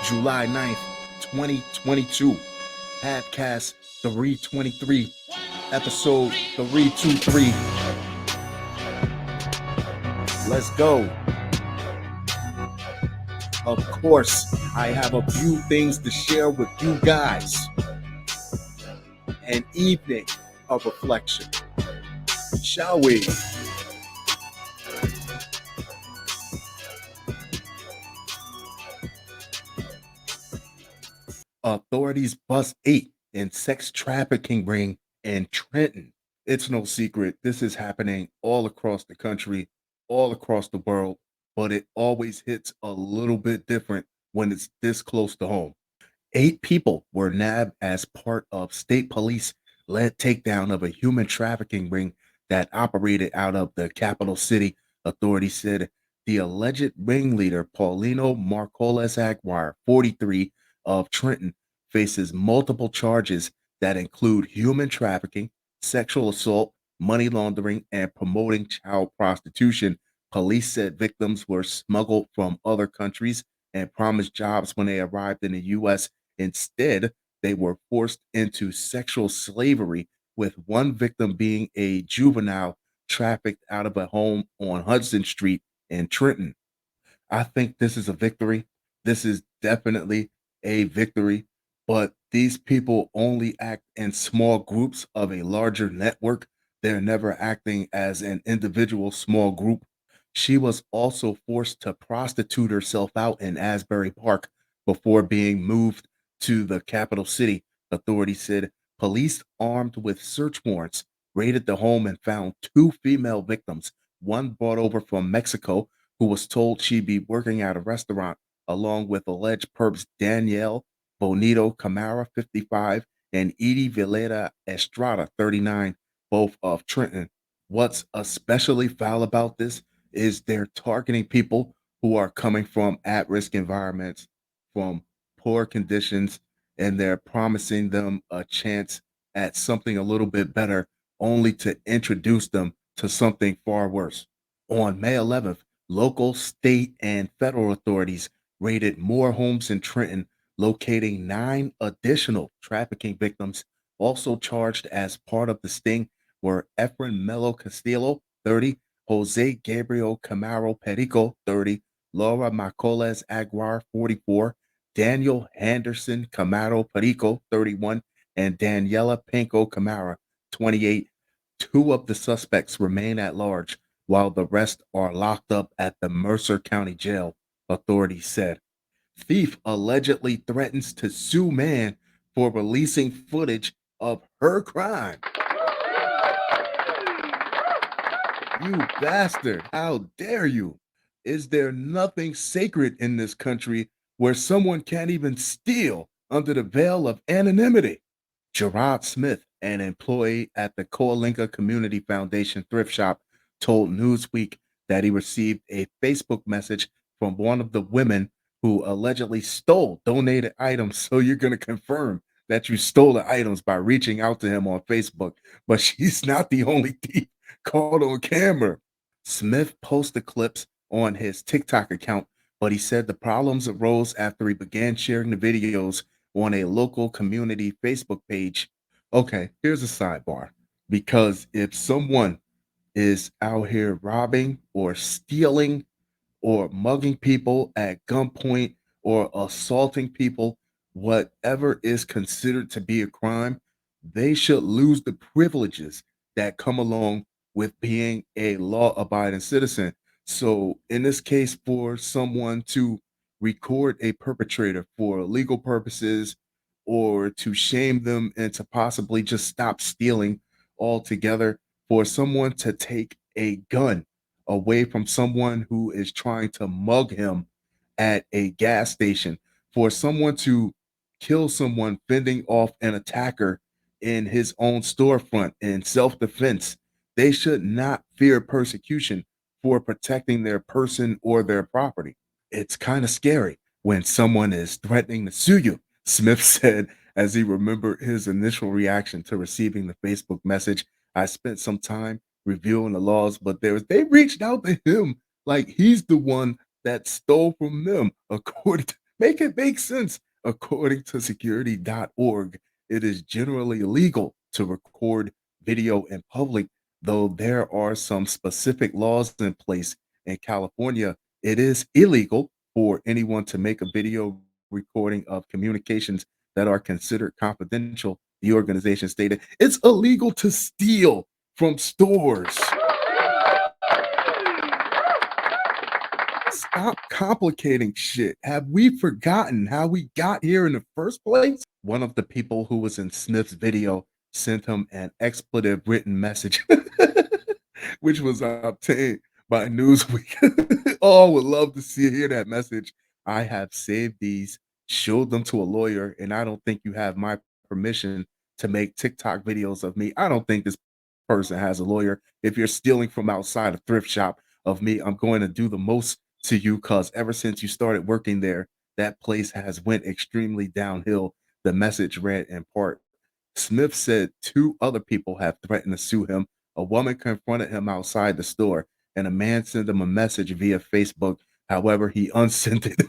July 9th, 2022. Halfcast 323, episode 323. Let's go. Of course, I have a few things to share with you guys. An evening of reflection. Shall we? Authorities bust 8 in sex trafficking ring in Trenton. It's no secret. This is happening all across the country, all across the world, but it always hits a little bit different when it's this close to home. 8 people were nabbed as part of state police led takedown of a human trafficking ring that operated out of the capital city. Authorities said the alleged ringleader, Paulino Marcoles Aguirre, 43, of Trenton, faces multiple charges that include human trafficking, sexual assault, money laundering, and promoting child prostitution. Police said victims were smuggled from other countries and promised jobs when they arrived in the U.S. Instead, they were forced into sexual slavery, with one victim being a juvenile trafficked out of a home on Hudson Street in Trenton. I think this is a victory. This is definitely a victory, but these people only act in small groups of a larger network. They're never acting as an individual small group. She was also forced to prostitute herself out in Asbury Park before being moved to the capital city. Authorities said police armed with search warrants raided the home and found 2 female victims, one brought over from Mexico who was told she'd be working at a restaurant, along with alleged perps Danielle Bonito Camara, 55, and Edie Villeda Estrada, 39, both of Trenton. What's especially foul about this is they're targeting people who are coming from at risk environments, from poor conditions, and they're promising them a chance at something a little bit better, only to introduce them to something far worse. On May 11th, local, state, and federal authorities raided more homes in Trenton, locating 9 additional trafficking victims. Also charged as part of the sting were Efren Melo Castillo, 30, Jose Gabriel Camaro Perico, 30, Laura Marcoles Aguiar, 44, Daniel Henderson Camaro Perico, 31, and Daniela Pinko Camara, 28. 2 of the suspects remain at large, while the rest are locked up at the Mercer County Jail, authorities said. Thief allegedly threatens to sue man for releasing footage of her crime. You bastard, how dare you? Is there nothing sacred in this country where someone can't even steal under the veil of anonymity? Gerard Smith, an employee at the Coalinga Community Foundation thrift shop, told Newsweek that he received a Facebook message from one of the women who allegedly stole donated items. So you're going to confirm that you stole the items by reaching out to him on Facebook. But she's not the only thief caught on camera. Smith posted clips on his TikTok account, but he said the problems arose after he began sharing the videos on a local community Facebook page. Okay, here's a sidebar. Because if someone is out here robbing or stealing or mugging people at gunpoint or assaulting people, whatever is considered to be a crime, they should lose the privileges that come along with being a law abiding citizen. So, in this case, for someone to record a perpetrator for legal purposes or to shame them and to possibly just stop stealing altogether, for someone to take a gun away from someone who is trying to mug him at a gas station, for someone to kill someone fending off an attacker in his own storefront in self defense. They should not fear persecution for protecting their person or their property. It's kind of scary when someone is threatening to sue you, Smith said as he remembered his initial reaction to receiving the Facebook message. I spent some time reviewing the laws, but they reached out to him like he's the one that stole from them. According to Make it make sense. According to security.org, it is generally illegal to record video in public, though there are some specific laws in place. In California, it is illegal for anyone to make a video recording of communications that are considered confidential. The organization stated it's illegal to steal from stores. Stop complicating shit. Have we forgotten how we got here in the first place? One of the people who was in Smith's video sent him an expletive written message, which was obtained by Newsweek. Oh, would love to see hear that message. I have saved these, showed them to a lawyer, and I don't think you have my permission to make TikTok videos of me. I don't think this person has a lawyer. If you're stealing from outside a thrift shop of me, I'm going to do the most to you because ever since you started working there, that place has went extremely downhill. The message read in part. Smith said two other people have threatened to sue him. A woman confronted him outside the store, and a man sent him a message via Facebook. However, he unsent it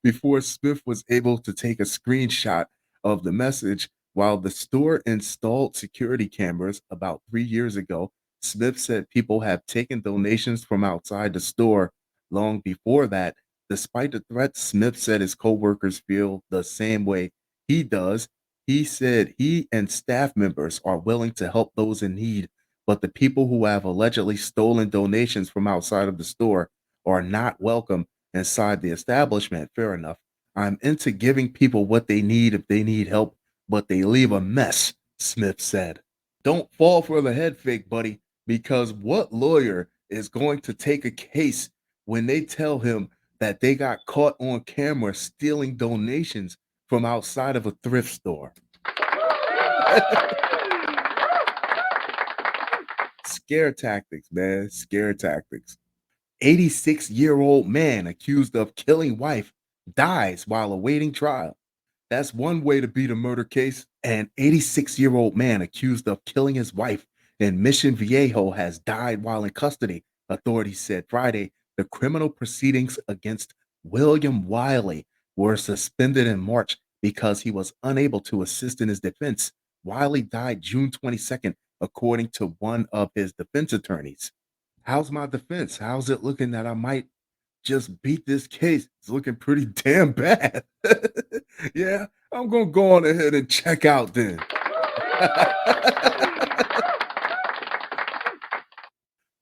before Smith was able to take a screenshot of the message. While the store installed security cameras about 3 years ago, Smith said people have taken donations from outside the store long before that. Despite the threat, Smith said his coworkers feel the same way he does. He said he and staff members are willing to help those in need, but the people who have allegedly stolen donations from outside of the store are not welcome inside the establishment. Fair enough. I'm into giving people what they need if they need help, but they leave a mess, Smith said. Don't fall for the head fake, buddy, because what lawyer is going to take a case when they tell him that they got caught on camera stealing donations from outside of a thrift store? Scare tactics, man. Scare tactics. 86-year-old man accused of killing wife dies while awaiting trial. That's one way to beat a murder case. An 86-year-old man accused of killing his wife in Mission Viejo has died while in custody, authorities said Friday. The criminal proceedings against William Wiley were suspended in March because he was unable to assist in his defense. Wiley died June 22nd, according to one of his defense attorneys. How's my defense? How's it looking that I might just beat this case? It's looking pretty damn bad. Yeah, I'm gonna go on ahead and check out then.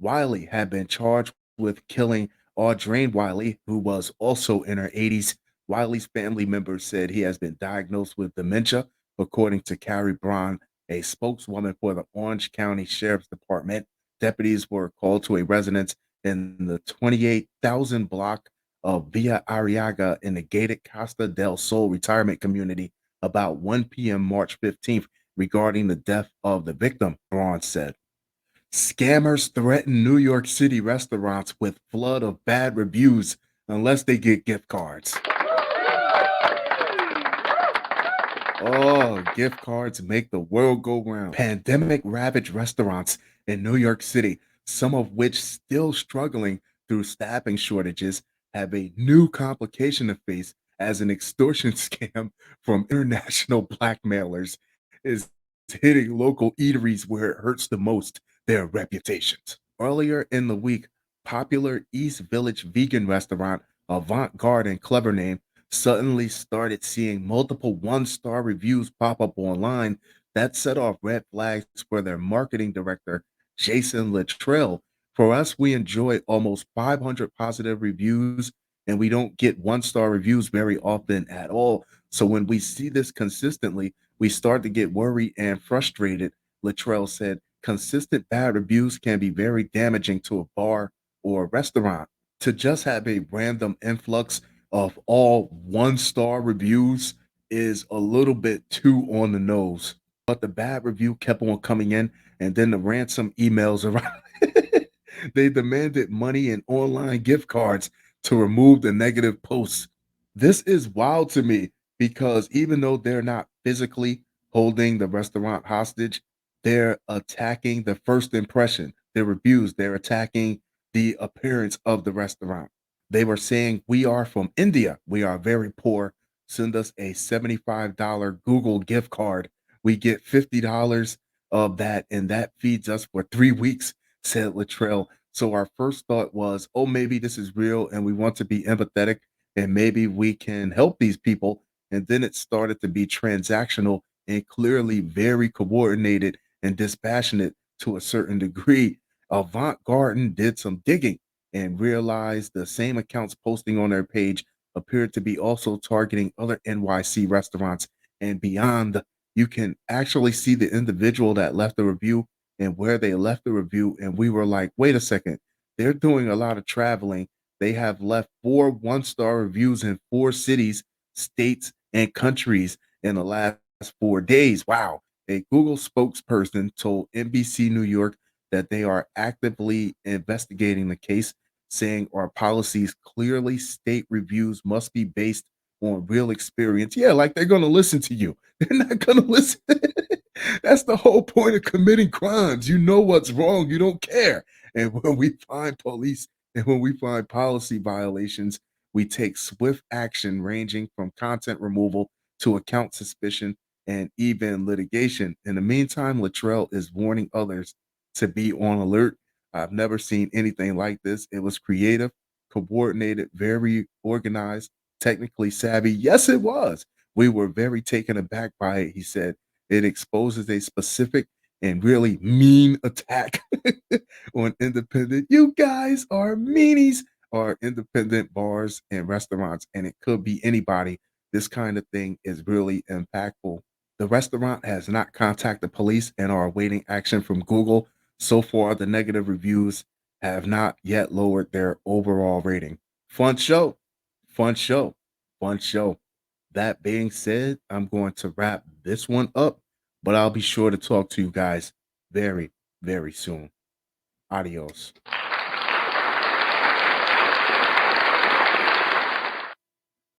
Wiley had been charged with killing Audrain Wiley, who was also in her 80s. Wiley's family members said he has been diagnosed with dementia, according to Carrie Braun, a spokeswoman for the Orange County Sheriff's Department. Deputies were called to a residence in the 28,000 block of Villa Arriaga in the gated Costa del Sol retirement community about 1 p.m. March 15th regarding the death of the victim, Braun said. Scammers threaten New York City restaurants with flood of bad reviews unless they get gift cards. Oh, gift cards make the world go round. Pandemic ravaged restaurants in New York City, some of which still struggling through staffing shortages, have a new complication to face as an extortion scam from international blackmailers is hitting local eateries where it hurts the most, their reputations. Earlier in the week, popular East Village vegan restaurant Avant Garden, clever name, suddenly started seeing multiple one-star reviews pop up online. That set off red flags for their marketing director, Jason Luttrell. For us, we enjoy almost 500 positive reviews, and we don't get one-star reviews very often at all. So when we see this consistently, we start to get worried and frustrated, Luttrell said. Consistent bad reviews can be very damaging to a bar or a restaurant. To just have a random influx of all one-star reviews is a little bit too on the nose. But the bad review kept on coming in, and then the ransom emails around. They demanded money and online gift cards to remove the negative posts. This is wild to me because even though they're not physically holding the restaurant hostage, they're attacking the first impression, their reviews, they're attacking the appearance of the restaurant. They were saying, "We are from India. We are very poor. Send us a $75 Google gift card. We get $50 of that, and that feeds us for 3 weeks," said Latrell. So our first thought was, "Oh, maybe this is real and we want to be empathetic and maybe we can help these people." And then it started to be transactional and clearly very coordinated and dispassionate to a certain degree. Avant Garden did some digging and realized the same accounts posting on their page appeared to be also targeting other NYC restaurants and beyond. You can actually see the individual that left the review and where they left the review. And we were like, wait a second, they're doing a lot of traveling. They have left 4 1-star reviews in 4 cities, states, and countries in the last 4 days. Wow. A Google spokesperson told NBC New York that they are actively investigating the case, saying our policies clearly state reviews must be based on real experience. Yeah, like they're going to listen to you. They're not going to listen. That's the whole point of committing crimes. You know what's wrong. You don't care. And when we find police and when we find policy violations, we take swift action ranging from content removal to account suspicion and even litigation. In the meantime, Latrell is warning others to be on alert. I've never seen anything like this. It was creative, coordinated, very organized, technically savvy. Yes, it was. We were very taken aback by it, he said. It exposes a specific and really mean attack on independent. You guys are meanies, are independent bars and restaurants, and it could be anybody. This kind of thing is really impactful. The restaurant has not contacted police and are awaiting action from Google. So far, the negative reviews have not yet lowered their overall rating. Fun show. Fun show. Fun show. That being said, I'm going to wrap this one up, but I'll be sure to talk to you guys very, very soon. Adios.